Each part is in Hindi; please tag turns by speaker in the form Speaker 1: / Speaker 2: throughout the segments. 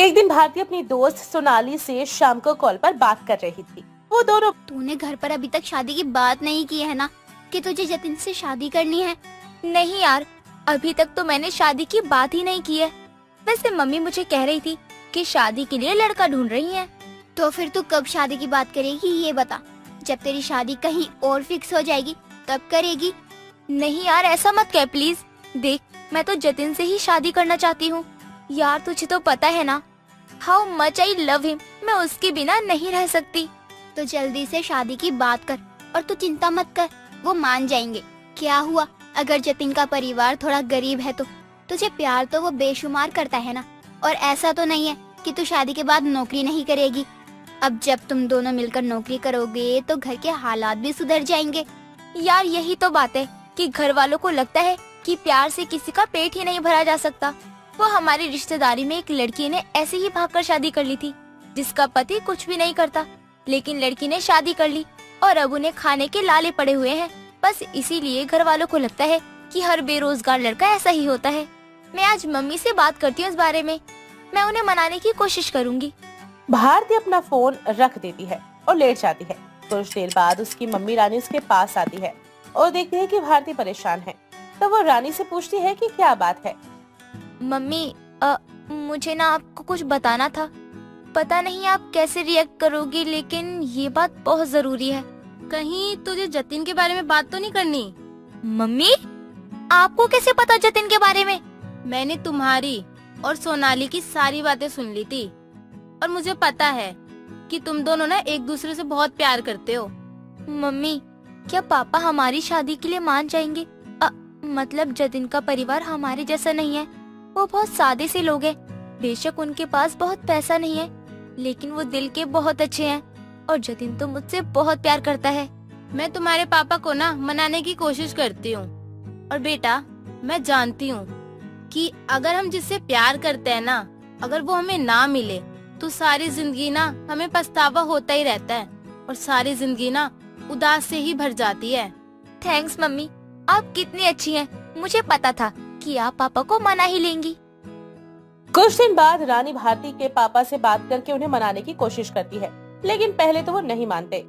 Speaker 1: एक दिन भारती अपनी दोस्त सोनाली से शाम को कॉल पर बात कर रही थी। वो दोनों
Speaker 2: तूने घर पर अभी तक शादी की बात नहीं की है ना कि तुझे जतिन से शादी करनी है? नहीं यार, अभी तक तो मैंने शादी की बात ही नहीं की है। वैसे मम्मी मुझे कह रही थी कि शादी के लिए लड़का ढूंढ रही हैं। तो फिर तू कब शादी की बात करेगी ये बता। जब तेरी शादी कहीं और फिक्स हो जाएगी तब करेगी। नहीं यार, ऐसा मत कह प्लीज। देख, मैं तो जतिन से ही शादी करना चाहती हूँ। यार तुझे तो पता है ना how much I love him. मैं उसके बिना नहीं रह सकती। तो जल्दी से शादी की बात कर और तू चिंता मत कर, वो मान जाएंगे। क्या हुआ अगर जतिन का परिवार थोड़ा गरीब है तो तुझे प्यार तो वो बेशुमार करता है ना। और ऐसा तो नहीं है कि तू शादी के बाद नौकरी नहीं करेगी। अब जब तुम दोनों मिलकर नौकरी करोगे तो घर के हालात भी सुधर जाएंगे। यार यही तो बात है कि घर वालों को लगता है कि प्यार से किसी का पेट ही नहीं भरा जा सकता। वो हमारी रिश्तेदारी में एक लड़की ने ऐसे ही भागकर शादी कर ली थी जिसका पति कुछ भी नहीं करता, लेकिन लड़की ने शादी कर ली और अब उन्हें खाने के लाले पड़े हुए हैं। बस इसीलिए घर वालों को लगता है कि हर बेरोजगार लड़का ऐसा ही होता है। मैं आज मम्मी से बात करती हूँ इस बारे में। मैं उन्हें मनाने की कोशिश करूँगी।
Speaker 1: भारती अपना फोन रख देती है और लेट जाती है। कुछ देर बाद उसकी मम्मी रानी उसके पास आती है और देखती है कि भारती परेशान है। तो वो रानी से पूछती है कि क्या बात है।
Speaker 2: मम्मी, मुझे ना आपको कुछ बताना था। पता नहीं आप कैसे रिएक्ट करोगी, लेकिन ये बात बहुत जरूरी है।
Speaker 3: कहीं तुझे जतिन के बारे में बात तो नहीं करनी?
Speaker 2: मम्मी, आपको कैसे पता जतिन के बारे में?
Speaker 3: मैंने तुम्हारी और सोनाली की सारी बातें सुन ली थी और मुझे पता है कि तुम दोनों ना एक दूसरे से बहुत प्यार करते हो।
Speaker 2: मम्मी, क्या पापा हमारी शादी के लिए मान जाएंगे? मतलब जतिन का परिवार हमारे जैसा नहीं है। वो बहुत सादे से लोग हैं। बेशक उनके पास बहुत पैसा नहीं है, लेकिन वो दिल के बहुत अच्छे हैं और जतिन तो मुझसे बहुत प्यार करता है।
Speaker 3: मैं तुम्हारे पापा को ना मनाने की कोशिश करती हूँ। और बेटा, मैं जानती हूँ कि अगर हम जिससे प्यार करते हैं ना, अगर वो हमें ना मिले तो सारी जिंदगी ना हमें पछतावा होता ही रहता है और सारी जिंदगी ना उदास से ही भर जाती है।
Speaker 2: थैंक्स मम्मी, आप कितनी अच्छी हैं। मुझे पता था कि आप पापा को मना ही लेंगी।
Speaker 1: कुछ दिन बाद रानी भारती के पापा से बात करके उन्हें मनाने की कोशिश करती है, लेकिन पहले तो वो नहीं मानते।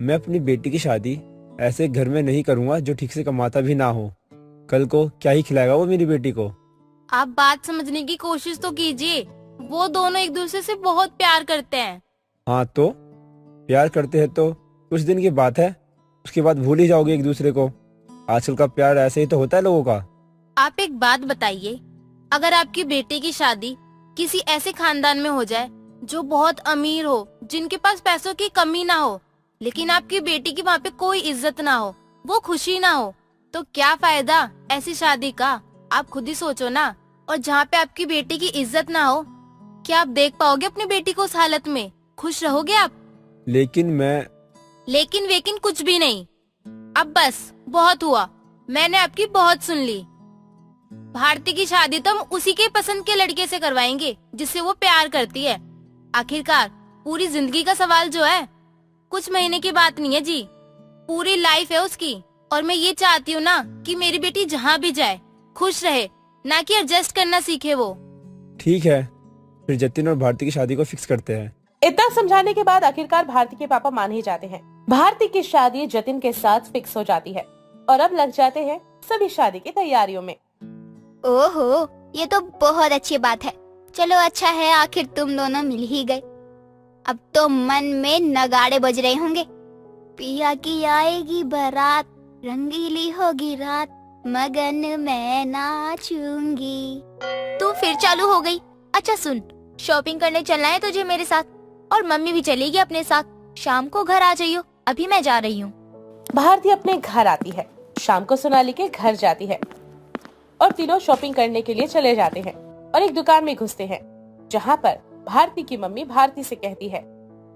Speaker 4: मैं अपनी बेटी की शादी ऐसे घर में नहीं करूंगा जो ठीक से कमाता भी ना हो। कल को क्या ही खिलाएगा वो मेरी बेटी को।
Speaker 3: आप बात समझने की कोशिश तो कीजिए। वो दोनों एक दूसरे से बहुत प्यार करते हैं।
Speaker 4: हाँ तो प्यार करते हैं तो कुछ दिन की बात है, उसके बाद भूल ही जाओगे एक दूसरे को। आजकल का प्यार ऐसे ही तो होता है लोगों का।
Speaker 3: आप एक बात बताइए, अगर आपकी बेटी की शादी किसी ऐसे खानदान में हो जाए जो बहुत अमीर हो, जिनके पास पैसों की कमी ना हो, लेकिन आपकी बेटी की वहाँ पे कोई इज्जत ना हो, वो खुशी ना हो, तो क्या फायदा ऐसी शादी का? आप खुद ही सोचो ना। और जहाँ पे आपकी बेटी की इज्जत ना हो, क्या आप देख पाओगे अपनी बेटी को उस हालत में? खुश रहोगे आप? लेकिन वेकिन कुछ भी नहीं। अब बस बहुत हुआ, मैंने आपकी बहुत सुन ली। भारती की शादी तो हम उसी के पसंद के लड़के से करवाएंगे जिससे वो प्यार करती है। आखिरकार पूरी जिंदगी का सवाल जो है कुछ महीने की बात नहीं है जी, पूरी लाइफ है उसकी। और मैं ये चाहती हूँ ना कि मेरी बेटी जहाँ भी जाए खुश रहे, ना कि एडजस्ट करना सीखे वो।
Speaker 4: ठीक है, फिर जतिन और भारती की शादी को फिक्स करते हैं।
Speaker 1: इतना समझाने के बाद आखिरकार भारती के पापा मान ही जाते हैं। भारती की शादी जतिन के साथ फिक्स हो जाती है और अब लग जाते हैं सभी शादी की तैयारियों में।
Speaker 2: ओहो, ये तो बहुत अच्छी बात है। चलो अच्छा है, आखिर तुम दोनों मिल ही गए। अब तो मन में नगाड़े बज रहे होंगे। पिया की आएगी बारात, रंगीली होगी रात, मगन मैं नाचूंगी। तू फिर चालू हो गई। अच्छा सुन, शॉपिंग करने चलना है तुझे मेरे साथ, और मम्मी भी चलेगी अपने साथ। शाम को घर आ जाइयो, अभी मैं जा रही हूँ।
Speaker 1: भारती अपने घर आती है, शाम को सोनाली के घर जाती है और तीनों शॉपिंग करने के लिए चले जाते हैं और एक दुकान में घुसते हैं, जहाँ पर भारती की मम्मी भारती से कहती है,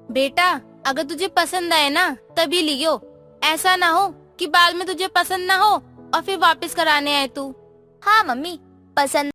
Speaker 3: बेटा अगर तुझे पसंद आए ना तभी लियो, ऐसा ना हो कि बाद में तुझे पसंद ना हो और फिर वापस कराने आए तू।
Speaker 2: हाँ मम्मी, पसंद